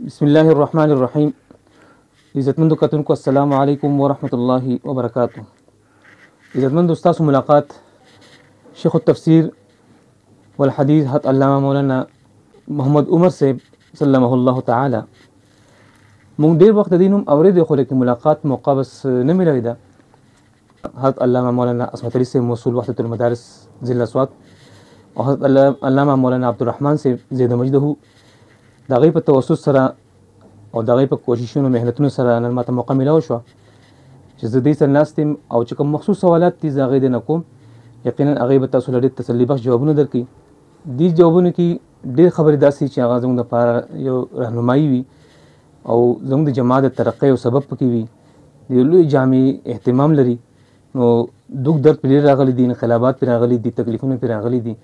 بسم الله الرحمن الرحیم. عزتمندو کتونکو السلام علیکم ورحمۃ اللہ وبرکاتہ. عزتمندو ستاسو ملاقات شیخ التفسیر والحدیث حضرت علامہ مولانا محمد عمر صاحب سلمه الله تعالی مونږ ډیر وخت د دینوم اورید خو لیکن ملاقات موقع بس نه ملوي ده. حضرت علامہ مولانا عصمت علی صاحب موصول وحدت المدارس ضلع سوات او حضرت علامہ مولانا عبدالرحمن صاحب زید مجده د هغوی په توسط سره او د هغوی په کوششونو محنتونو سره نن ماته موقع میلاو شوه چې زه دوی سره ناست یم او چې کوم مخصوص سوالات دي زه هغوی دې نه کوم. یقینا هغوی به تاسو له ډېر تسلي بخش جوابونه درکړي. دې جوابونو کې ډېر خبرې داسې چې هغه زموږ دپاره یو رهنمایي وي او زموږ د جماعت د ترقۍ یو سبب پکې وي. د یو لوی جامع اهتمام لري. نو دوک درد پرې راغلی دي، انقلابات پرې راغلي دي، تکلیفونه پرې راغلي دي.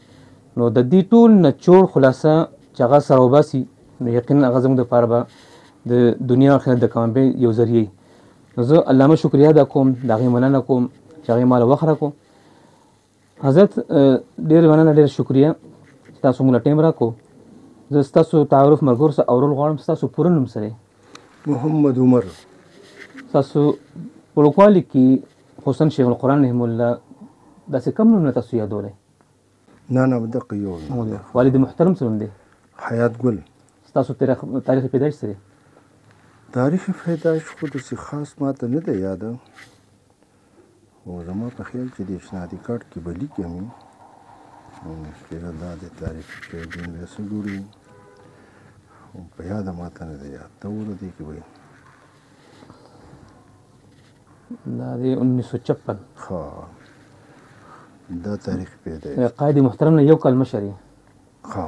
نو د دې ټول نچوړ خلاصه چې هغه سره وباسي نو یقینا هغه زموږ دپاره به د دنیا او آخرت د کامیابۍ یو ذریعه. نو زه علامه شکریه ادا کوم، د هغې مننه کوم چې هغې ما له وخت راکړو. حضرت ډېر مننه، ډېر شکریه چې تاسو موږ له ټایم راکړو. زه ستاسو تعارف ملګرو سره اورل غواړم. ستاسو پوره نوم څه دی؟ محمد عمر. ستاسو په وړوکوالي کې حسن شیخ القرآن رحم الله داسې کم نومونه تاسو یادولی؟ نه دقه یو نوم. والد محترم څه نوم دی؟ حیات ګل. ستاسو تاریخ پیدایش څه دی؟ تاریخ پیدایش خو داسې خاص ماته نه دی یاده، خو زما په خیال چې د شناختی کارت کې به لیکي مې چې دا د تاریخ پیدایش څه جوړي خو په یاده ماته نه دی یاد. ته وله دی کې وایي دا دی 1956. ښه دا تاریخ پیدایش. قائد محترم نه یو کال مشر یې. ښه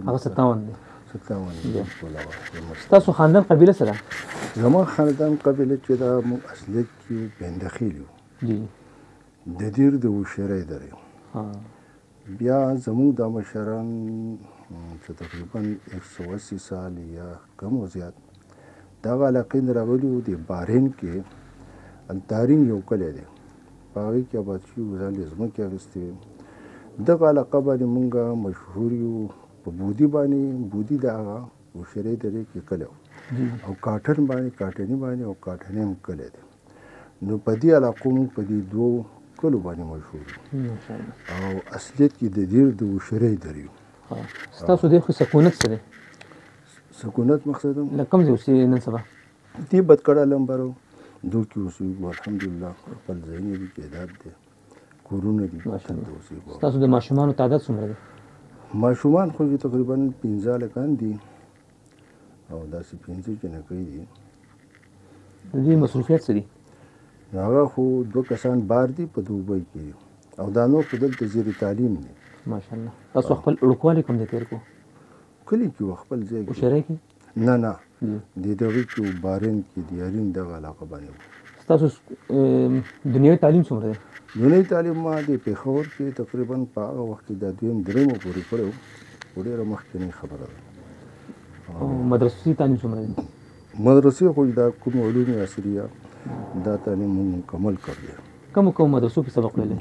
هغه 57 دی. 57. ستاسو خاندان قبیله سره؟ زما خاندان قبیله چې دا موږ اصلیت کې بندخیل یو، جی د دیر د وشیری درې. بیا زموږ دا مشران چې تقریبا 180 سال یا کم و زیات دغه علاقې نه راغلي وو. د بارین کې التارین یو کلی دی، په هغې کې آباد شوي وو، ځان یې ځمکې اخیستې وې. دغه علاقه باندې موږ مشهور یو په بودي باندې. بودي د هغه وشیری درې کې کلی و او کاټن باندې کاټني باندې او کاټني هم کلی دی. نو په دې علاقو موږ په دې دوو کلو باندې مشهور یو او اصلیت کې د دیر د وشیری درې یو. ستاسو د خو سکونت څه دی؟ سکونت مقصد هم له کوم ځای اوسېږئ نن سبا؟ دې بدکړه لمبرو دو کې اوسېږو. الحمدلله خپل ځایونه دي، جایداد دی، کورونه دي. ستاسو د ماشومانو تعداد څومره دی؟ ماشومان خو تقریبا 15 لکان دي او داسې 15 جنکۍ دي. د دې مصروفیت څه دي؟ هغه خو 2 کسان بار دي په دوبۍ کې او دا نور خو دلته زیر تعلیم دي. ماشاءالله. تاسو خپل وړوکوالی کوم ځای تېر کړو؟ کلي کې و، خپل ځای کې. وشیری کې؟ نه د دغې کې بارین کې د یارین دغه علاقه باندې و. ستاسو دنیوي تعلیم څومره دی؟ دنیوي تعلیم ما د پېښور کې تقریبا په هغه وخت کې د دویم درېیمه پورې کړی و، خو ډېره مخکینۍ خبره ده. او مدرسې تعلیم څومره دی؟ مدرسې خو دا کوم علوم عصریه دا تعلیم موږ مکمل کړ دی. کوم مدرسو کې سبق ویلی؟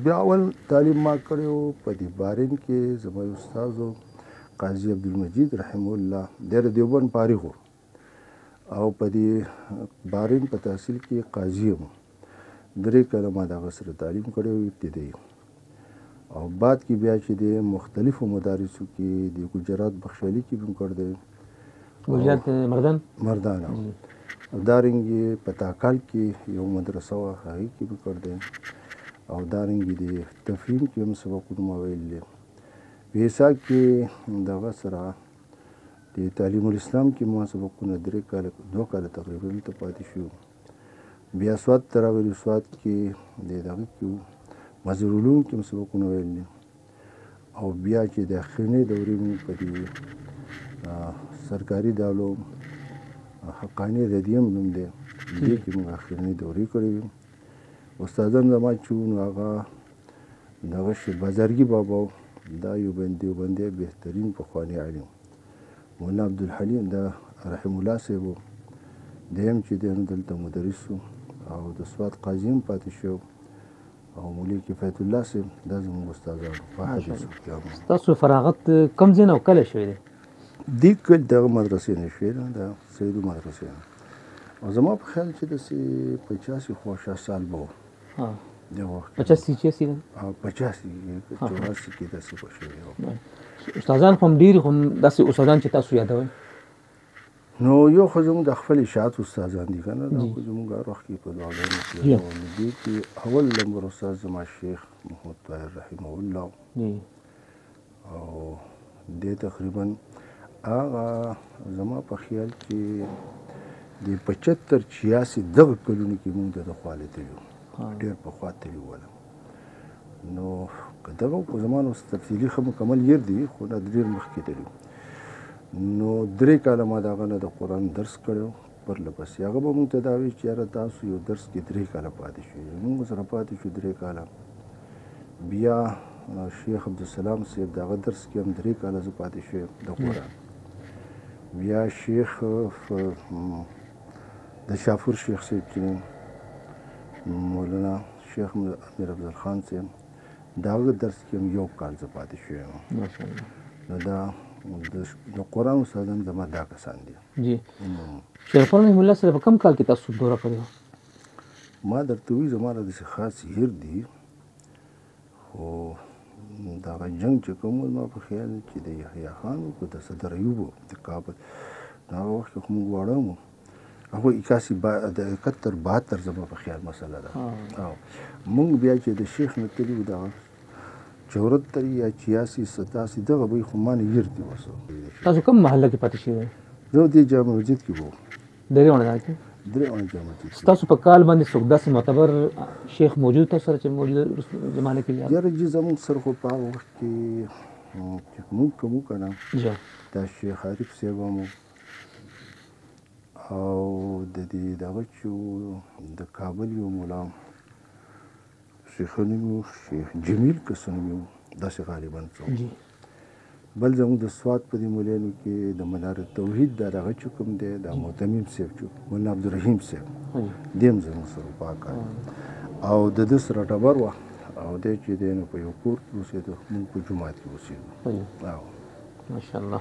بیا اول تعلیم ما کړی و په دې بارین کې. زما یو استاد و قاضي عبدالمجید رحم الله، دی د دیوبند فارغ و او په دې بارین په تحصیل کې قاضي یم. 3 کاله ما د هغه سره تعلیم کړی و ابتدایي، او بعد کې بیا چې د مختلفو مدارسو کې د ګجرات بخشالي کې هم کړی دی. ګجرات مردان او دارنګې په تاکال کې یو مدرسه وه، هغې کې هم کړی دی. او دارنګې د تفهیم کې هم سبقونه ما ویل دي. په حساب کې دغه سره د تعلیم الاسلام کې ما سبقونه 2 کاله تقریبا دلته پاتې شو. بیا سوات ته راغلو. سوات کې د دغه کې مظهر علوم کې هم سبقونه ویل دي. او بیا چې د اخرنۍ دورې مې په دې سرکاري دالو حقاني ردیم نوم دی، دې کې موږ اخرنۍ دورې کړې وې. استادان زما چې وو نو هغه دغه شي بازارګي بابا، دا یو دیوبندی بهترین پخوانی عالم. مولانا عبدالحلیم دا رحم الله صاحب و، دی هم چې دی نو دلته مدرس و او د سوات قاضي هم پاتې شو. او مولوي کفایت الله صاحب دا زموږ استادان په حدیثو کې. ستاسو فراغت کوم ځای نه او کله شوی دی؟ دې کل دغه مدرسې نه شوې ده د سیدو مدرسې نه او زما په خیال چې داسې 85 خوا 60 سال به و د وخت 85 86 او 85 84 کې داسې به شوې وه. استادان خو هم ډېر خو داسې استادان چې تاسو یادوئ نو یو خو زموږ د خپل اشاعت استادان دي که نه دا خو زموږ هر وخت کې په دعاګانو کې یادوم. دې کې اول نمبر استاد زما شیخ محمد طاهر رحمه الله او دې تقریبا هغه زما په خیال کې د 75 86 دغه کلونو کې مونږ د خوا لیدلي وو ډېر پخوا تللي ولم. نو که دغه په زمانو تفصیلي ښه مکمل یېر دي خو دا ډېر مخکې تللي وو. نو 3 کاله ما د هغه نه د قرآن درس کړی و پرله پسې. هغه به مونږ ته دا وایي چې یاره تاسو یو درس کې 3 کاله پاتې شوي. مونږ سره پاتې شو 3 کاله. بیا شیخ عبدالسلام صاحب د هغه درس کې هم 3 کاله زه پاتې شوی د قرآن. بیا شیخ د شاپور شیخ صاحب چې مولانا شیخ امیر افضل خان صاحب د هغه درس کې هم 1 کال زه پاتې شوی یم. نو دا د قرآن استادان زما دا کسان دي. جی شیخ القرآن رحمه الله سره په کوم کال کې تاسو دوره کړې وه؟ ما درته وایي زما را داسې خاص هیر دي خو دغه جنګ چې کوم ما په خیال چې د یحیی خان و که د صدر ایوب و د کابل هغه وخت کې خو موږ واړه وو. هغه 81 د 71 72 زما په خیال مسله ده. او موږ بیا چې د شیخ نه تللي وو دغه 74 یا 86 87 دغه به خو ما نه هیر دي اوسه. تاسو کوم محله کې پاتې شوی؟ زه دې جامع مسجد کې وم. درېونه ځای کې؟ درېونه جامع مسجد کې. ستاسو په کال باندې څوک داسې معتبر شیخ موجود تاسو سره چې موجود زمانه کې یاد؟ یاره جي زموږ سره خو په هغه وخت کې چې موږ کوم که نه دا شیخ عارف صاحب هم او د دې دغه چې د کابل یو ملا شیخ نوم شیخ جمیل کس نوم داسې غالبا څه. بل زموږ د سوات په دې مولانو کې د منار توحید دا دغه چې کوم دی دا معتمم صاحب چې مولانا عبدالرحیم صاحب دې هم زموږ سره پاکه او د ده سره ټبر وه او دی چې دی نو په یو کور کې اوسېدو موږ په جومات کې اوسېدو. ماشاءالله.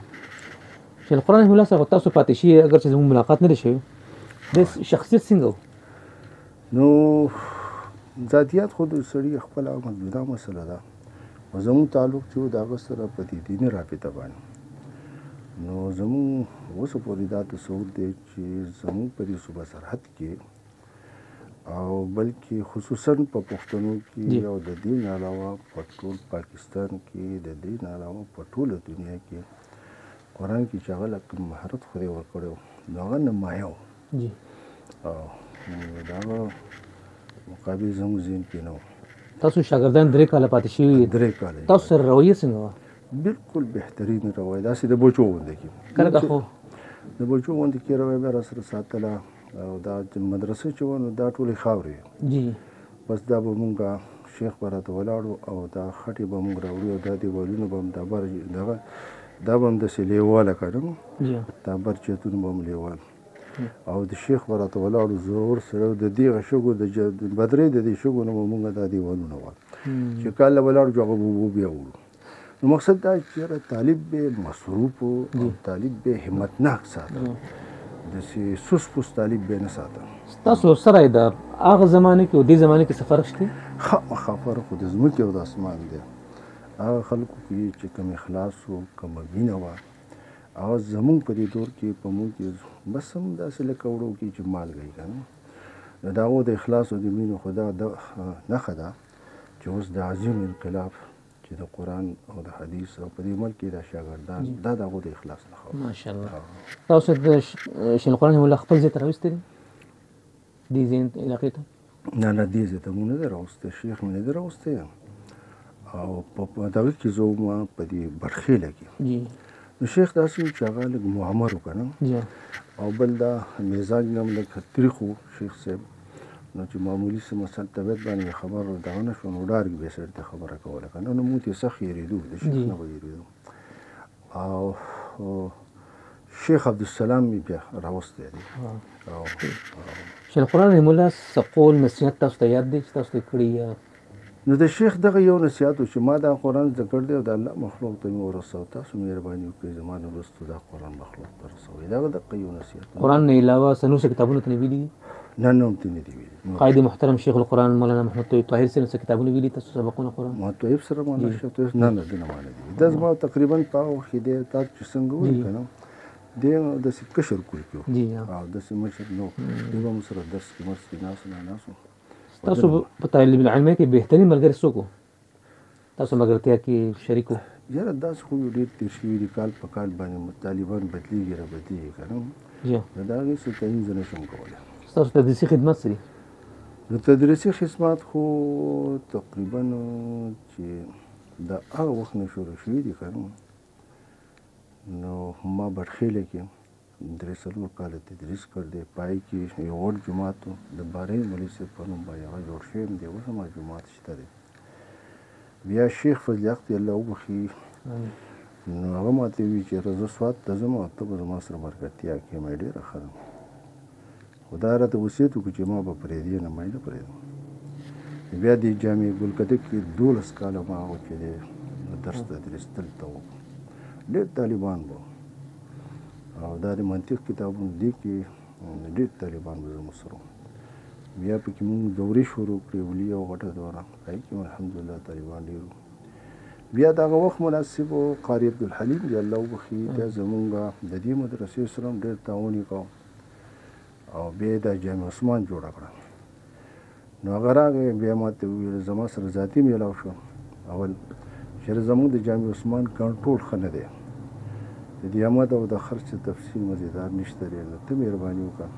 شیخ القرآن رحمه الله سره تاسو پاتې شي اگر چې زموږ ملاقات نه دی شوی د شخصیت څنګه و؟ نو ذاتیات خو د سړي خپل جدا مسله ده. زموږ تعلق چې و د هغه سره په دې دیني رابطه باندې نو زموږ اوسه پورې دا تصور دی چې زموږ په دې صوبه سرحد کې او بلکې خصوصا په پښتنو کې او د دین علاوه په ټول پاکستان کې د دین علاوه په ټوله دنیا کې قرآن کې چې هغه کوم مهارت خو دې ورکړی و نو هغه نمایه و او د هغه مقابل زموږ ذهن کې نه و. تاسو شاګردان 3 کاله پاتې شوي 3 کاله. تاسو سره رویه څنګه وه؟ بالکل بهترین رویه داسې د بچو غوندې کې کله خو د بچو غوندې کې رویه مې راسره ساتله او دا مدرسه چې وه نو دا ټولې خاورې جی بس دا به مونږ شیخ به راته ولاړو او دا خټې به مونږ راوړي او دا دیوالونه به هم دا به هم داسې لیواله که نه دا برچتونه به هم لیوال او د شیخ به راته ولاړو زور سره د دغه شګو د بدرۍ د دې شګو نه به مونږ دا دیوالونه وال چې کله ولاړو چې هغه به بیا وړو. نو مقصد دا چې طالب به مصروف او طالب به همتناک ساته داسې سوس پوس طالب به نه ساته. تاسو سره د هغه زمانه کې او دې زمانه کې څه فرق شته؟ خامخا فرق خو د ځمکې او د اسمان دی. هغه خلکو کې چې کوم اخلاص و کومه مینه وه هغه زمونږ په دې دور کې په موږ کې بس هم داسې لکه وړو کې چې مالګی که نه نو د هغو د اخلاص او د مینې خو دا نښه ده چې اوس د عظیم انقلاب چې د قرآن او د حدیث او په دې ملک کې دا شاګردان دا د هغو د اخلاص نښه وه. ماشاءالله. تاسو د شیخ القرآن رحمه الله خپل ځای ته راوستلی دې ځای علاقې ته؟ نه دې ځای ته مونږ نه دی راوستی شیخ مې نه دی راوستی او په دغه کې زه وم په دې بټخیله کې نو شیخ داسې و چې هغه لږ معمر و که نه او بل دا مزاج نه هم لږ تریخ و شیخ صاحب نو چې معمولي څه مسل طبیعت باندې خبر دغه نه شو نو ډارګ به سړي ته خبره کوله که نه نو موږ ترې سخت یېرېدو د شیخ نه به یېرېدو او شیخ عبدالسلام مې بیا راوستی دی. شیخ القرآن رحمه الله څه قول نصیحت تاسو ته یاد دی چې تاسو ته یې کړي یا نو د شیخ دغه یو نصیحت و چې ما دا قرآن زده کړ دی او د الله مخلوق ته مې ورسو تاسو مهرباني وکړئ زما نه وروسته دا قرآن مخلوق ته رسوئ دغه یو نصیحت قرآن نه علاوه سنور کتابونه ته ویلي دي نه هم ته نه دي ویلي قائد محترم شیخ القرآن مولانا محمد طاهر سره کتابونه ویلي تاسو سبقونه قرآن ما طيب سره مولانا شیخ طيب نه نه دنه معنی دي د زما تقریبا په وخت دی تاسو چې څنګه وایي کنه د کشر کوي جی او د مشر نو دیو مو سره درس کې مرسته ناسو تاسو په طالب العلم کې بهترین ملګری څوک تاسو ملګرتیا کې شریکو یاره داس خو ډېر تیر شوي دي کال په کال باندې طالبان بدلیږي را بدلیږي که نه جی د هغې څه تعین زه نشم کولی ستاسو تدریسي خدمت څه دي د تدریسي خدمات خو تقریبا چې د هغه وخت نه شروع شوي دي که نه نو ما بټخیله کې 3 کاله تدریس کړ دی پای کې یو غټ جومات و د بارین مولوي صاحب په نوم باندې هغه جوړ شوی دی اوس هم جومات شته دی بیا شیخ فضل حق دی الله وبخي نو هغه ماته وی چې زه سوات ته ځم او ته به زما سره ملګرتیا کې مې ډېره ښه ده خدا راته وصیت وکړو چې ما به پرېږدي نه ما یې نه پرېږدم بیا د جامع ګلکدک کې 12 کاله ما هغه چې دی درس تدریس دلته وکړو ډېر طالبان به او دا د منطق کتابونه دي کې ډېر طالبان به زموږ سره بیا پکې مونږ دورې شروع کړې ولي او غټه دوره هغې کې الحمدلله طالبان ډېر بیا دغه وخت مناسب و قاري عبدالحلیم دی الله وبخي دا زمونږ د دې مدرسې سره هم ډېر تعاون یې کوو او بیا یې دا جامع عثمان جوړه کړه نو هغه راغی بیا ماته وویل زما سره ذاتي میلاو شو اول چې زمونږ د جامع عثمان کنټرول ښه نه دی د دې آمد او د خرچ تفصیل مزیدار نشته دی نو ته مهرباني وکړه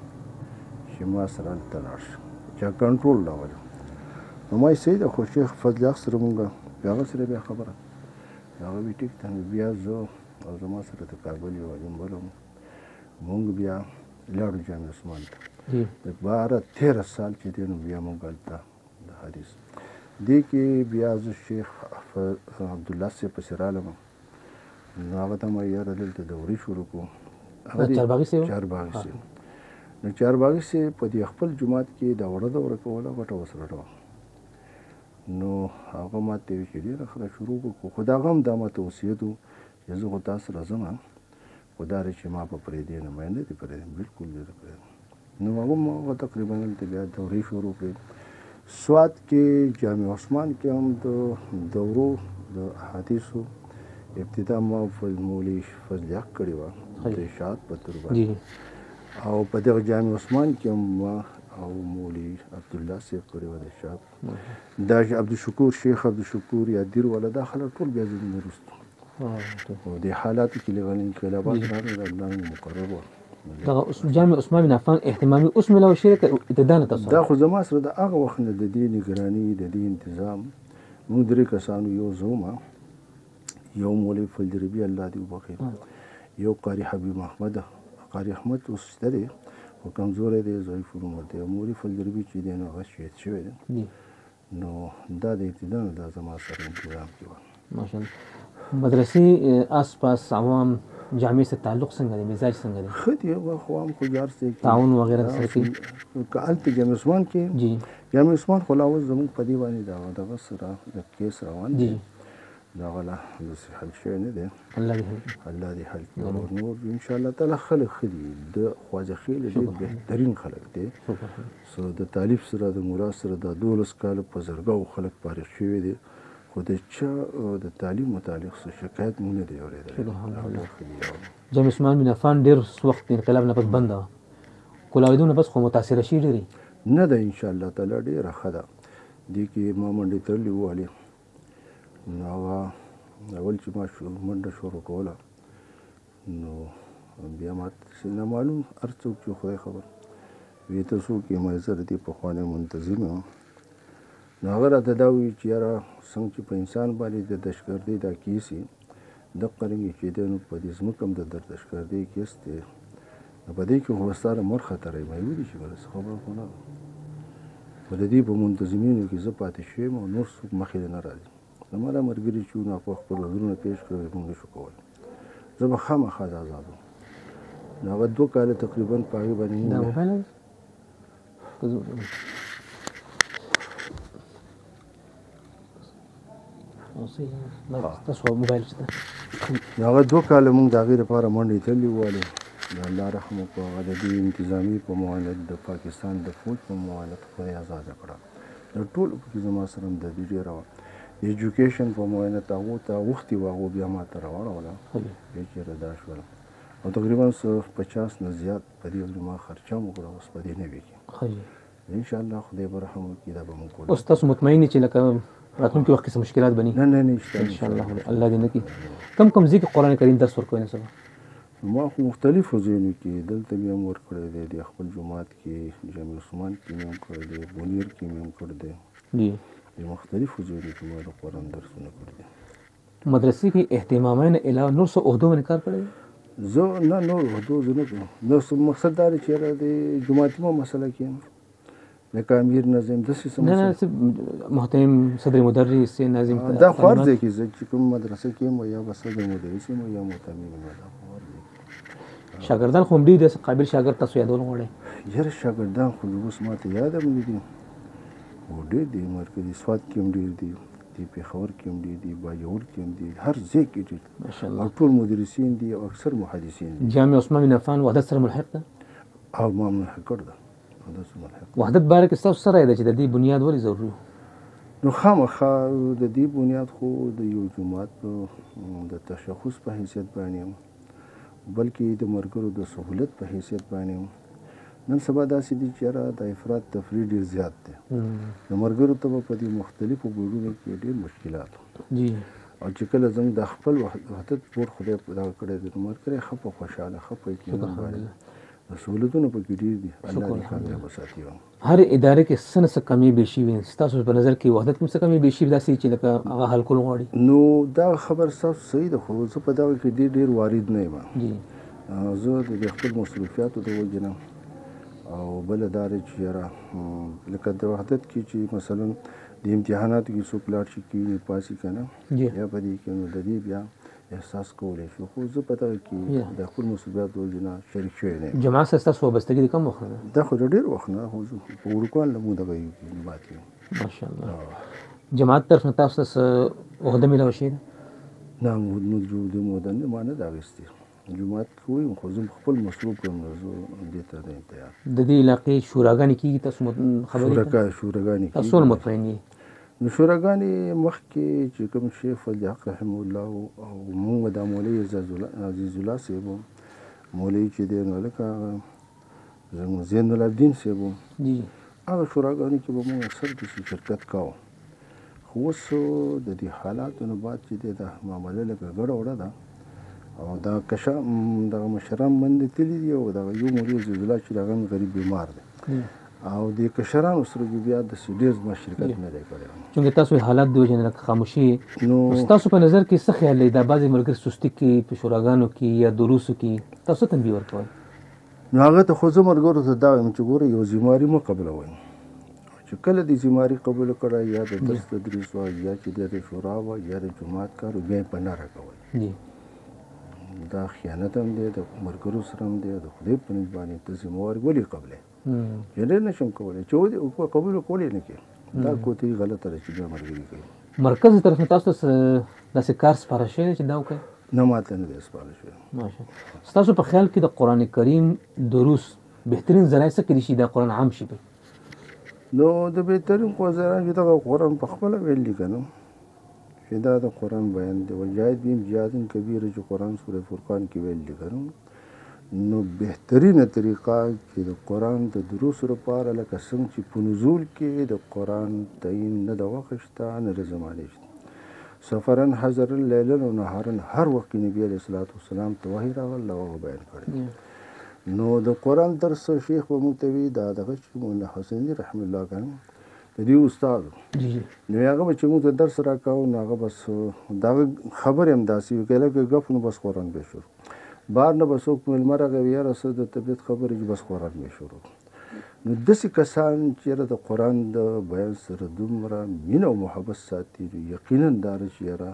چې ما سره هلته لاړ شه چې کنټرول راولم نو ما یې صحیح ده خو شیخ فضل حق سره مونږ هغه سره بیا خبره هغه وی ټیک ته بیا زه او زما سره د کابل یو عالم بل مونږ بیا لاړو جامع عثمان ته د 12-13 سال چې دی نو بیا مونږ هلته د حدیث دې کې بیا زه شیخ عبدالله صاحب پسې رالم نو هغه ته ما یاره دلته دورې شروع کړو چارباغي صاحب نو چارباغي صاحب په دې خپل جومات کې د وړه دوره کوله غټه ورسره وه نو هغه ماته ویل چې ډېره ښه شروع کړو خو د هغه هم دا ماته وصیت و چې زه خو تا سره ځم خو دا دی چې ما به پرېږدې نه ما یې نه دي پرېږدم بلکل دې نه پرېږدم نو هغه ما هغه تقریبا هلته بیا دورې شروع کړې سوات کې جامع عثمان کې هم د دورو د احادیثو ابتدا ما مولوي فضل حق کړې وه د اشاعت په تور باندې او په دغه جامع عثمان کې هم ما او مولوي عبدالله صاحب کړې وه د اشاعت دا عبدالشکور شیخ عبدالشکور یا دیر والا دا خلک ټول بیا زموږ وروسته او دې حالاتو کې لږ انقلابات راغلل د الله مقرر وه دغه جامع عثمان بن عفان اهتمامي اوس ملاو شرکت ابتدا نه تاسو دا خو زما سره د هغه وخت نه د دې نګراني د دې تنظیم موږ 3 کسانو یو زوما یو مولوي فلجربي الله دې وبخي یو قاری حبیب محمد قاری احمد اوس شته دی خو کمزوری دی ضعیف العمر دی مولوي فلجربي چې دی نو هغه شهید شوی دی نو دا د ابتدا نه دا زما سره انتظام کې وه ماشاءالله مدرسې آس پاس عوام جامع سے تعلق څنګه دی مزاج څنګه دی ښه دی خو هم خو جار سره تعاون وغیرہ سره کوي که هلته جامع عثمان کې جی جامع عثمان خو لا اوس زموږ په دې باندې دغه سره د کیس روان دی دغه لا داسې حل شوی نه دی الله دې حل کړي او نور انشاءالله تعالی خلک ښه دي د خواجه خیل ډېر بهترین خلک دی سو د طالب سره د ملا سره د 12 کاله په زرګاو خلک فارغ شوي دي خو د چا د تعلیم متعلق څه شکایت مونږ نه دی اورېدلی جامع عثمان بن عفان ډېر وخت انقلاب نه پس بند وه کولاویدونه بس خو متاثره شوي ډېرې نه ده انشاءالله تعالی ډېره ښه ده دې کې ما منډې تړلې ووالې نو هغه اول چې ما منډه شروع کوله نو بیا ماته نامعلوم هر څوک چې خدای خبر وی ته څوک یې ما زه د دې پخوانی منتظم یم نو هغه راته دا وایي چې یاره څنګه چې په انسان باندې د دهشتګردۍ دا کیسې دقه رنګې چې دی نو په دې ځمکه هم د دهشتګردۍ کیس دی نو په دې کې خو به ستا مړ خطر یې ما یې ویلي چې بله څه خبره خو نه ده خو د دې په منتظمینو کې زه پاتې شوی یم او نور څوک مخې نه راځي زما دا ملګري چې وو په خپل عذرونه پیش کړل موږ نشو کولی زه به خامخا آزاد وم نو هغه 2 کاله تقریبا په هغې باندې تاسو موبایل شته هغه 2 کاله موږ د هغې لپاره منډې تللې والې د الله رحم وکړو هغه د دې انتظامي په معاونت د پاکستان د فوج په معاونت خدای ازاده کړه د ټولو پکې زما سره همدردي ډېره وه د ایجوکیشن په معاونت هغو ته اوښتي وه هغو بیا ما ته راواړوله بیا چېرې دا شول او تقریبا 50 نه زیات په دې باندې ما خرچه هم وکړه اوس په دې نوي کې انشاءالله خدای به رحم وکړي دا به موږ کوو اوس تاسو مطمئن چې لکه راتلونکي وخت کې څه مشکلات بني نه شته انشاءالله الله دې نه کړي کم ځای کې قرآن کریم درس ورکوئ نه سبا ما خو مختلفو ځایونو کې دلته مې هم ورکړی دی د خپل جومات کې جامع عثمان کې مې هم کړی دی بونیر کې مې هم کړی دی د مختلفو ځایونو کې ما د قرآن درسونه کړي دي مدرسې کې اهتمامین علاوه نور څه عهدو باندې کار کړی زه نه نور عهدو زه نه کوم نو مقصد دا دی چې یاره د جوماتي ما مسله کې یم لکه امیر ناظم داسې څه نه محترم صدر مدرس ناظم دا خو هر ځای کې زه چې کوم مدرسه کې یم یا به صدر مدرس یم یا محترم یم دا خو هر ځای شاګردان خو هم ډېر داسې قابل شاګرد تاسو یادول غواړئ یاره شاګردان خو اوس ما ته یاد هم نه دي خو ډېر دي مرکزي سوات کې هم ډېر دي پېښور کې هم ډېر دي باجوړ کې هم دي هر ځای کې ډېر او ټول مدرسین دي او اکثر محدثین دي جامع عثمان بن عفان وحدت سره ملحق ده او ما ملحق کړ ده وحدت باره کې ستاسو سره ده چې د دې بنیاد ولې ضروري نو خامخا د دې بنیاد خو د یو جومات د تشخص په حیثیت باندې بلکې د مرګرو د سهولت په حیثیت باندې نن سبا داسې دي چې یاره د افراط تفریط ډېر زیات دی د مرګرو ته به په دې مختلفو بورډونو کې ډېر مشکلات او چې کله زموږ د خپل وحدت بورډ خدای پیدا کړی دی نو مرګري ښه په خوشحاله ښه په اطمینان باندې سهولتونه پکې ډېر دي الله دې کامیابه ساتي هر ادارې کې څه نه څه کمې بیشي وي ستاسو په نظر کې وحدت کې څه کمې بیشي داسې چې لکه هغه حل کول غواړي نو دا خبر ستاسو صحیح ده خو زه په دغه کې ډېر وارد نه یم زه د خپل مصروفیاتو د وجې نه او بله دا دی چې یاره لکه د وحدت کې چې مثلا د امتحاناتو کې څوک لاړ شي کېږي پاسي که نه یا په دې کې نو د دې بیا احساس کولی شو خو زه په دغه کې د خپل مصروفیاتو د وجې نه شریک شوی نه یم جماعت سره ستاسو وابستګي د کوم وخت نه دا خو د ډېر وخت نه خو زه په وړوکوال نه موږ دغه جماعت یم ماشاءالله جماعت طرف نه تاسو ته عهده میلاو شوې ده نه د موده نه ما نه ده اخیستې جومات کې ویم خو زه خپل مصروف یم نو زه دې ته نه یم تیار د دې علاقې شوراګانې کېږي تاسو خبرې شوراګانې تاسو مطمئن یې نو شوراګانې مخکې چې کوم شیخ فضل حق رحمه الله او موږ د مولوي عزیز الله صاحب مولوي چې دی نو لکه زموږ زین العابدین صاحب هغه شوراګانې کې به موږ اکثر داسې شرکت کوو خو اوس د دې حالاتو نه بعد چې دی دا معامله لکه ګډه وړه ده او دا دغه مشران باندې تللي دي او دغه یو مولوي عزیز الله چې هغه غریب بیمار دی او د کشرانو سره بیا داسې ډېر زما شرکت نه دی کړی چونکې تاسو حالات د وجې نه لکه خاموشي نو ستاسو په نظر کې څه خیال دی دا بعضې ملګري سستي کوي په شوراګانو کې یا دروسو کې تاسو تنبیه ورکوئ نو هغه ته خو زه ملګرو ته دا وایم چې ګوره یو ذماري مه قبلوئ چې کله دې ذماري قبوله کړه یا د درس تدریس وه یا چې د شورا وه یا د جومات کار بیا یې په نه راکوئ دا خیانت هم دی د ملګرو سره هم دی د خدای په نسبت باندې ته ذمواري ولې قبلې چې ډېر نشم کولی چې قبول کولی نه کړي دا کوتې غلطه ده چې بیا ملګري کوي مرکز طرف نه تاسو ته داسې کار سپاره شوی دی چې دا وکړئ نه ماته نه دی سپاره شوی ماشاءالله ستاسو په خیال کې د قرآن کریم دروس بهترین ذرایع څه کېدای شي دا قرآن عام شي نو د بهترین خو ذرایع کې دغه قرآن په خپله ویل دي که نه چې دا د قرآن بیان دی والجاهد بهم جهادا کبیرا چې قرآن سوره فرقان کې ویل دي که نه نو بهترینه طریقه چې د قرآن د دروسو لپاره لکه څنګه چې په نزول کې د قرآن تعین نه د وخت شته نه د زمانې شته سفرا حضرا لیلا و نهارا هر وخت کې نبي علیه الصلاة والسلام ته وحی راغله او هغه بیان کړی نو د قرآن درس شیخ به موږ ته وي دا دغه چې مولانا حسیني رحم الله کنه د دې استاد نو هغه به چې موږ ته درس راکاو نو هغه بس دغه خبرې هم داسې وي که لکه ګپ نو بس قرآن به شروع بار نه به څوک مېلمه راغی یاره څه د طبیعت خبرې چې بس قرآن به شروع نو داسې کسان چې یاره د قرآن د بیان سره دومره مینه او محبت ساتي یقینا دا ده چې یاره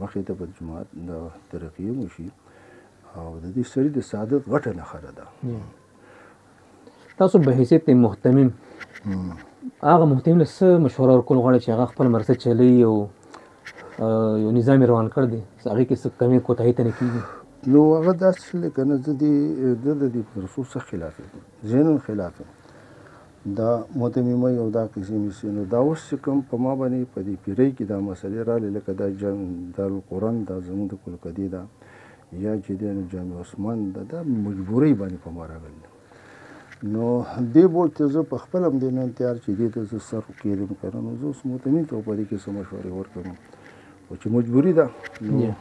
مخې ته به جومات د ترقي هم وشي او د دې سړي د سعادت غټه نښه ده تاسو به حیثیت محتمم هغه محتمم له څه مشوره ورکول غواړئ چې هغه خپل مرسته چلوي او یو نظام روان کړ دی هغې کې څه کمې کوتاهي ته نه کېږي نو هغه داسې شلی که نه زه د دې په رسول څخه خلاف یم ذهنا خلاف یم دا متمیمه او دا قسې میسې نو دا اوس چې کوم په ما باندې په دې پیرۍ کې دا مسلې راغلې لکه دا دارالقرآن دا زموږ د کلکدې ده یا چې دی نو جامع عثمان ده دا مجبورۍ باندې په ما راغلي نو دې بول ته زه په خپل هم دې نن تیار چې دې ته زه سر کېدم که نه نو زه اوس مطمئن ته په دې کې څه مشورې ورکوم خو چې مجبوري ده نو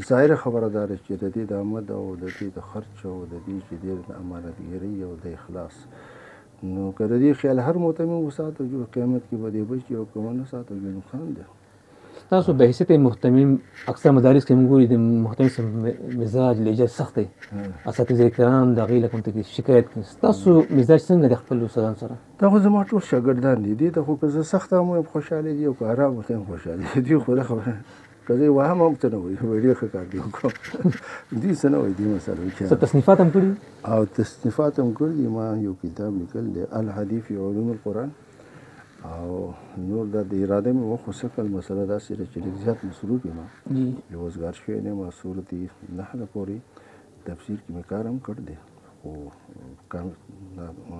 ظاهره خبره دا ده چې د دې د آمد او د دې د خرچ او د دې چې دی د امانتګرۍ او د اخلاص نو که د دې خیال هر متمم وساتو جو قیامت کې به دې بچي او که ونه ساتو بیا نقصان دی تاسو به حیثیت محتمم اکثر مدارس کې موږ ګوري د محتمم مزاج لهجه سخت دی اساتذه کرام د هغې له کوم ته شکایت کوي ستاسو مزاج څنګه د خپل استادانو سره دا خو زما ټول شاګردان دي دې ته خو که زه سخت هم یم خوشحاله دي او که ارام ورته هم خوشحاله دي خو دا خبره که زه یې وهم هم څه نه وایي ډېر ښه کار دی وکړم دوی څه نه وایي دې مسله څه تصنیفات هم کړي او تصنیفات هم کړي دي ما یو کتاب لیکل دی الحدیث فی علوم القرآن او نور دا د اراده مې وخو سکل مسله داسې ده چې لږ زیات مصروف یم یو وزګار شوی نه یم صورت نحل پورې تفسیر کې مې کار هم کړ دی خو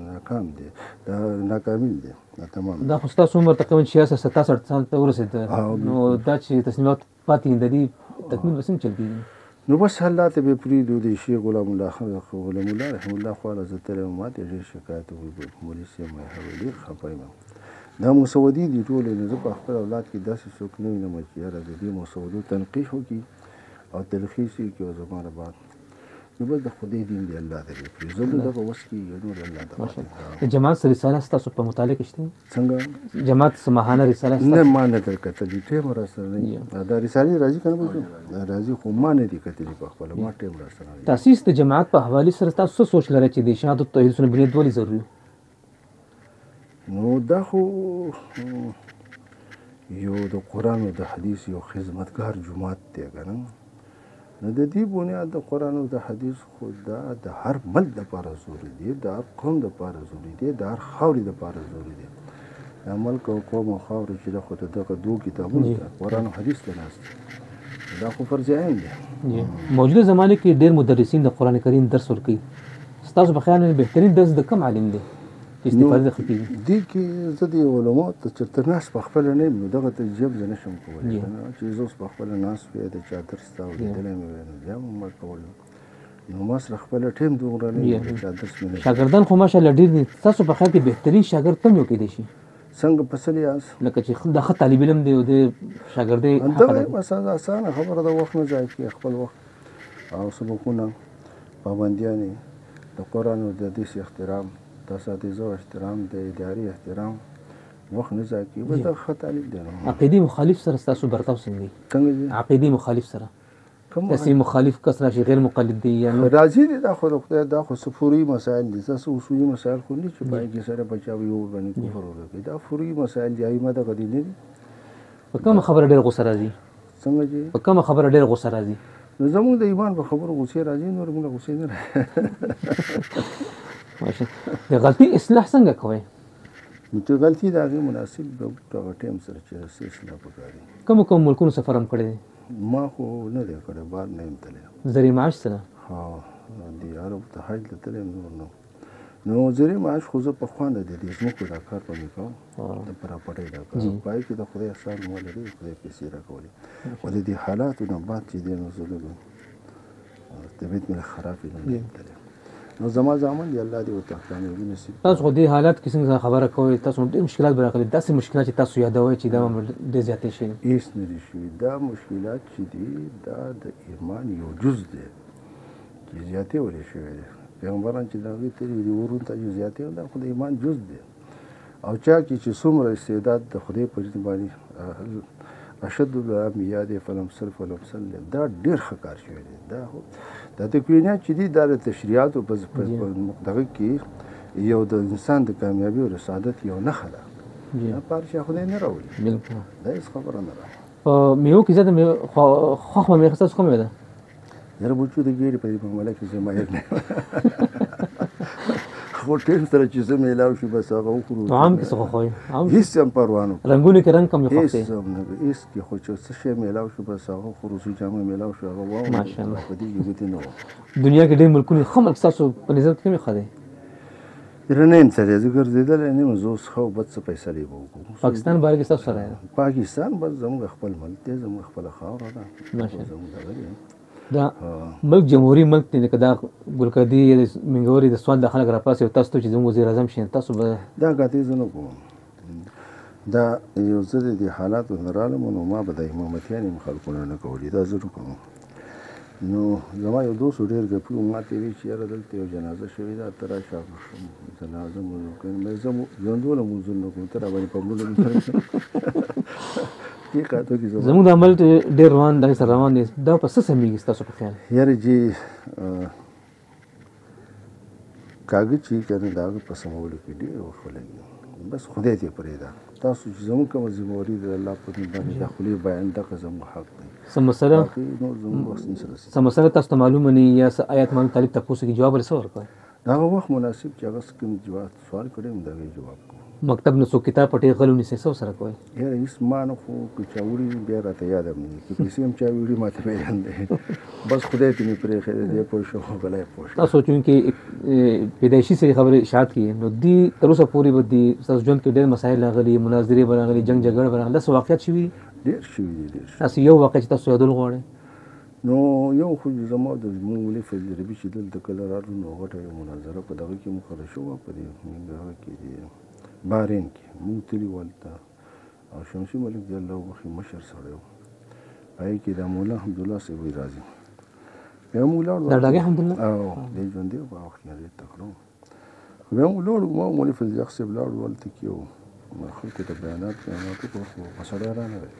ناکام دی دا ناکامل دی دا تمام دا خو ستاسو عمر تقریبا 66 67 سال ته ورسېد نو دا چې تصمیمات پاتې د دې تکمیل به څنګه چل کېږي نو بس الله ته به پرېږدو د شیخ غلام الله رحم الله خواله زه تللی وم ما ته ډېر شکایت وکړي مولوي صاحب مې هغه ډېر خفه یم دا مسودي دي ټولې نو زه په خپل اولاد کې داسې څوک نه وینم چې یاره د دې مسودو تنقیح وکړي او تلخیص یې کړي او زما نه بعد نو بس د خدای دین دی الله ته پرېږدو زه دغه وس کې نور الله ته د جماعت رساله ستاسو په مطالعه کې شته څنګه جماعت سماحانه رساله نه ما نه در کتلې ټیم راسره نه دا رسالې راځي که نه راځي خو ما نه دي کتلې په خپله ما ټیم راسره نه تاسیس د جماعت په حوالې سره تاسو څه سوچ لرئ چې د شهادت توحید سنت بنیاد ولې ضروري نو دا خو یو د قرآن او د حدیث یو خدمتګار جماعت دی که نه نو د دې بنیاد د قرآن او د حدیث خو دا د هر ملک دپاره ضروري دی د هر قوم دپاره ضروري دی د هر خاورې دپاره ضروري دی دا ملک او قوم او خاورې چې دا خو د دغه دوه کتابونو ته قرآن او حدیث ته ناست دا خو فرض عین دی موجوده زمانه کې ډېر مدرسین د قرآن کریم درس ورکوي ستاسو په خیال بهترین درس د کوم عالم دی چې استفاده ښه کېږي دې کې زه د علماو ته چېرته ناست په خپله نه یم نو دغه تجربه زه نشم کولی چې زه اوس په خپله ناست وی د چا درس ته اورېدلی مې وی نو بیا مو ما کول نو ما سره خپله ټیم دومره نه یم چې چا درس مې شاګردان خو ماشاءالله ډېر دي ستاسو په خیال کې بهترین شاګرد کوم یو کېدی شي څنګه په څه لیاز لکه چې د ښه طالب علم دی او د شاګردۍ دغه بس اسانه خبره ده وخت نه ضایع کړي خپل وخت او سبقونه پابندیانې د قرآن او د حدیث احترام د اساتذو احترام د ادارې احترام وخت نه ضایع کړي بس دغه ښه طالب دی عقیدې مخالف سره ستاسو برتاو څنګه دی څنګه عقیدې مخالف سره داسې مخالف کس راشي غیر مقلد دی یا راځي دی دا خو د خدای دا خو فروعي مسایل دي تاسو اصولي مسایل خو نه چې پای کې سره بچاوي او باندې کفر وکړي دا فروعي مسایل دی ایمه دغه دي نه دي په کومه خبره ډېر غوسه راځي څنګه چې په کومه خبره ډېر غوسه راځي نو زموږ د ایمان په خبرو غوسې راځي نور موږ غوسې نه د غلطي اصلاح څنګه کوئ نو چې غلطي د هغې مناسب دغه ټایم سره چې اصلاح پکار دي کوم ملکونو سفر هم کړی دی ما خو نه دی کړی بار نه یم تللی زرې معاش سره ها د عربو ته حج ته تللی نور نو زرې معاش خو زه پخوا نه دی د ځمکو دا کار به مې کوم د پراپرټۍ دا کار پای کې د خدای احسان مو لري خدای پیسې راکولې خو د دې حالاتو نه بعد چې دی نو زه لږ طبیعت مې خراب دی نو زما زامن دی الله دې ورته کامیابي نصیب تاسو خو دې حالات کې څنګه خبره کوئ تاسو ډېر مشکلات به راغلي داسې مشکلات چې تاسو یادوئ چې دا ډېر زیاتې شي هېڅ نه دي شوي دا مشکلات چې دي دا د ایمان یو جز دی چې زیاتې ولې شوی دی پیغمبران چې د هغې تللي دي ورونو ته چې زیاتې دا خو د ایمان جز دی او چا کې چې څومره استعداد د خدای په دین باندې اشد الانبیاء دی فلم صرف ولم سلم دا ډېر ښه کار شوی دی دا د تکوینات چې دي دا د تشریعاتو په دغه کې یو د انسان د کامیابي او د سعادت یو نښه ده دا پارچه خدای نه راوړي دا هېڅ خبره نه ده په میوو کې زیاته خوښ به مې ستاسو کومه ده یاره بچو د ګیرې په دې معامله کې زه ماهر نه یم خو خو ټیم سره چې څه میلاو شي بس هغه وخورو. طعام کې څه خوښوئ؟ هېڅ هم پروا نه کوم. رنګونه کې رنګ کم یې خوښ دی؟ هېڅ هم نه هېڅ کې خو چې څه شی میلاو شو بس هغه وخورو. څه جامه میلاو شو هغه واورو. ماشاءالله. په دې کې ګوتې نه وه. دنیا کې ډېر ملکونه ښه ملک ستاسو په نظر کې کوم ښه دی؟ نه یم سړی زه ګرځېدلی نه یم. زه اوس ښه او بد څه فیصلې به وکړو. پاکستان باره کې ستاسو سره پاکستان بس زموږ خپل ملک دی، زموږ خپله خاوره ده. ماشاءالله. زموږ دغه دی. دا ملک جمهوریت ملک دی لکه دا ګلکدي یا د منګوري د سوال د خلک راپاسي او تاسو ته چې زموږ وزیر اعظم شي تاسو به دا کاتې زه نه کوم. دا یو زه د دې حالاتو نه رالم نو ما به د امامتیانې خلکونه نه کولي. دا زه نه کوم. نو زما یو دوست ډېر ګپي و ما ته یې ویل چې یاره دلته یو جنازه شوې ده ته راشه جنازه مونځ وکړې. مې زه ژوندونه مونځونه نه کوم ته راباندې پامونه زموږ د عمل ډېر روان دغې سره روان دی. دا په څه سمېږي ستاسو په خیال؟ یاره جي کاږه چې که نه د هغه په سمولو کې ډېر وخت ولګي. بس خدای دې پرېږده. تاسو چې زموږ کومه ذمهواري ده د الله په دین باندې د خولې بیان دغه زموږ حق دی. څه مسله تاسو ته معلومه نه یا څه آیات معلوم طالب تپوسو کې جواب ولې څه ورکوئ؟ هغه وخت مناسب چې هغه څه کوم جواب سوال کړی وم د هغې جواب کوم. مکتب نه څوک کتاب پټې غلو نیسئ څه ورسره کوئ؟ یاره هېڅ ما نه خو که چا وړي بیا راته یاد هم نه وي. که پیسې هم چا وړي ما ته بیان دی. بس خدای ته مې پرېښی دی. دی پوه شو خو بلی پوه شو. تاسو چونکې پیدایشي صحیح خبرې اشاعت کړي نو دې تر اوسه پورې به دې ستاسو ژوند کې ډېر مسایل راغلي، مناظرې به راغلي، جنګ جګړه به راغلي، داسې واقعیت شوي دي؟ ډېر شوي دي. ډېر تاسو یو واقع چې تاسو یادول غواړئ؟ نو یو خو زما د زموږ ولي فضل ربي چې دلته کله راغلو نو غټه یو مناظره په دغه کې مقرره شوه په دې هغه کې د بحرین کې موږ تللي ولته او شمسي ملک دی الله وبخښي مشر سړی و. هغې کې د مولا حمدالله صاحب وی راځي. بیا موږ ولاړو. دا ډاګی حمدالله؟ او دی ژوندی و په هغه وخت کې ډېر تکړه و. بیا موږ ولاړو. ما مولي فضل حق صاحب ولاړو ولته کې و خلکو ته بیانات وکړو خو هغه سړی رانغی.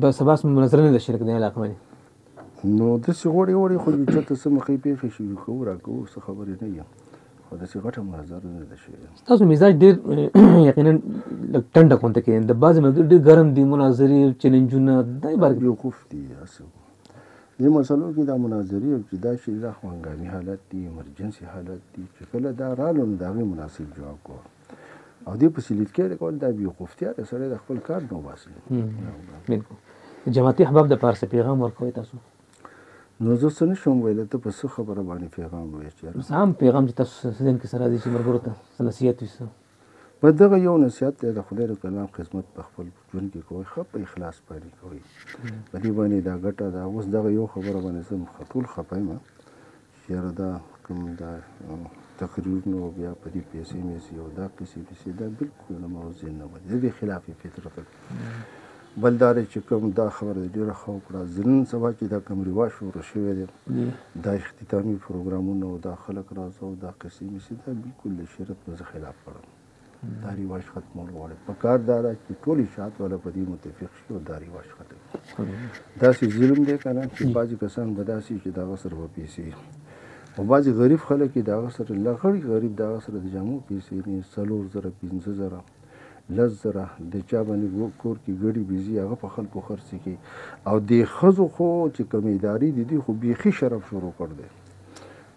بس سباس مناظره نه ده شرک دی علاقه باندې نو داسې غوړې وړې خو چېرته څه مخې پېښې شوي کوو راکوو څه خبرې نه یم خو داسې غټه مناظره نه ده شوې. ستاسو مزاج ډېر یقینا لږ ټنډه غونته کې د بعضې ملګري ډېر ګرم دي، مناظرې چیلنجونه دا باره کې بیوقوف دي. هسې دې مسلو کې دا مناظرې او چې دا شي دا هنګامي حالت دي، ایمرجنسي حالت دي چې کله دا رالو نو د هغې مناسب جواب کوه او دې پسې لید کې کول دا بیوقوفتیا ده. سړی د خپل کار نه وباسي. بلکل. جماعتي احباب د پاره څه پیغام ورکوئ تاسو؟ نو زه څه نشم ویلی ته په څه خبره باندې پیغام وایې چې عام پیغام چې تاسو ذهن کې سره راځي چې ملګرو ته څه نصیحت وي څه؟ په دغه یو نصیحت دی د خدای د کلام خدمت په خپل ژوند کې کوئ، ښه په اخلاص باندې کوئ. په دې باندې دا ګټه ده. اوس دغه یو خبره باندې زه ټول خفه یم چې یاره دا کوم دا تقریرونه او بیا په دې پیسې میسي او دا پیسې دا بلکل نه موضوع نه وه. د دې خلاف فطرت بل دا دی چې کوم دا خبره ډېره ښه وکړه. زه نن سبا چې دا کوم رواج شروع شوی دی دا اختتامي پروګرامونه او دا خلک راځه او دا قصې میسي دا بلکل د شریعت نه زه خلاف کړم. دا رواج ختمول غواړي. پکار دا ده چې ټول اشاعت والا په دې متفق شي او دا رواج ختم کړي. داسې ظلم دی که نه چې بعضې کسان به داسې چې د هغه سره به پیسې او بعضې غریب خلک یې د هغه سره لغړي غریب د هغه سره د جامو پیسې نه 4,000 5,000 10,000 د چا باندې کور کې ګړي بيزي هغه په خلکو خرڅې کوي. او د ښځو خو چې کوم ادارې دي دوی خو بیخي شرف شروع کړ دی.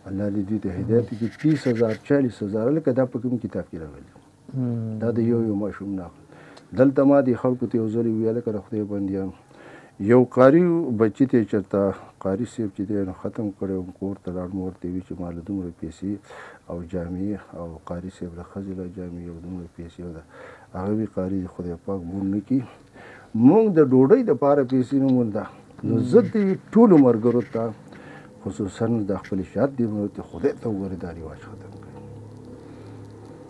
الله دې دوی ته هدایت کړي. 30,000 40,000 لکه دا په کوم کتاب کې راغلي دا د یو ماشوم نه. دلته ما د خلکو ته یو ځل ویل که د خدای بندیان یو قاري بچی ته چېرته قاري صاحب چې دی نو ختم کړی وم کور ته لاړ مور ته وي چې ما له دومره پیسې او جامې او قاري صاحب له ښځې له جامې او دومره پیسې او ده هغه وي قاري خدای پاک بول نه کړي موږ د ډوډۍ دپاره پیسې نه مونده. نو زه د ټولو ملګرو ته خصوصا د خپل اشاعت دې خدای ته وګورې دا رواج ختم کړي.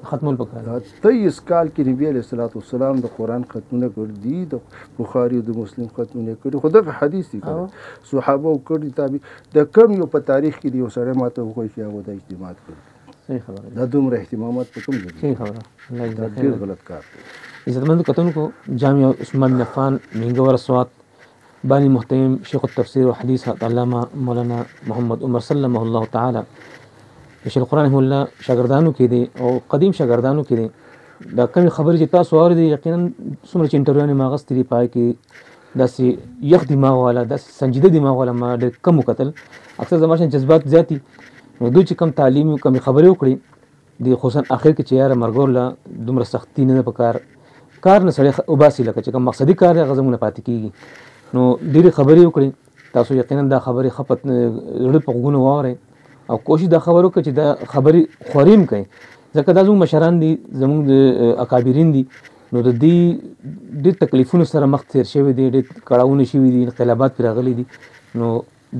ختمول پکار 23 کال کې نبی علیه الصلاۃ والسلام د قرآن ختمونه کړي دي، د بخاري او د مسلم ختمونه کړي. خو دغه حدیث دي کړي صحابه او کړي تابع د کم یو په تاریخ کې دی یو سړی ماته وښایي چې هغه د اجتماعات کړي. صحیح خبره دا دومره اهتمامات په کوم ځای صحیح خبره دا ډېر غلط کار دی. عزتمندو کتونکو جامع عثمان بن عفان مینګور اسوات بانی محترم شیخ التفسیر و حدیث علامه مولانا محمد عمر سلمه الله تعالی شیخ القرآن رحمه الله شاګردانو کې دي او قدیم شاګردانو کې دي. دا کومې خبرې چې تاسو اورېدې یقینا څومره چې انټرویوانې ما اخیستې دي په هغې کې داسې یخ دماغ والا داسې سنجیده دماغ والا ما ډېر کم وکتل. اکثر زما شان جذبات زیاتي نو دوی چې کم تعلیم کم خبرې وکړي د خصوصا اخر کې چې یاره مرګ له دومره سختی نه په کار نه سړی وباسي لکه چې کوم مقصدي کار هغه زموږ نه پاتې کېږي. نو ډېرې خبرې وکړي. تاسو یقینا دا خبرې ښه په زړه په غوږونو واورئ او کوشش دا خبر وکړئ چې دا خبرې خوریم کوي ځکه دا زموږ مشران دي زموږ د اکابرین دي نو د دې ډېر تکلیفونو سره مخ تېر شوي دي ډېر کړاوونه شوي دي انقلابات پرې راغلي دي. نو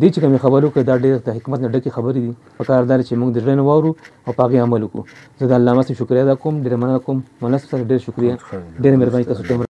دې چې کومې خبرې وکړئ دا ډېر د حکمت نه ډکې خبرې دي. پکار دا چې موږ د زړه نه واورو او په هغې عمل وکړو. زه د الله صاحب شکریه ادا کوم ډېره مننه کوم. مولنا صاحب ډېر شکریه ډېره مهرباني تاسو ته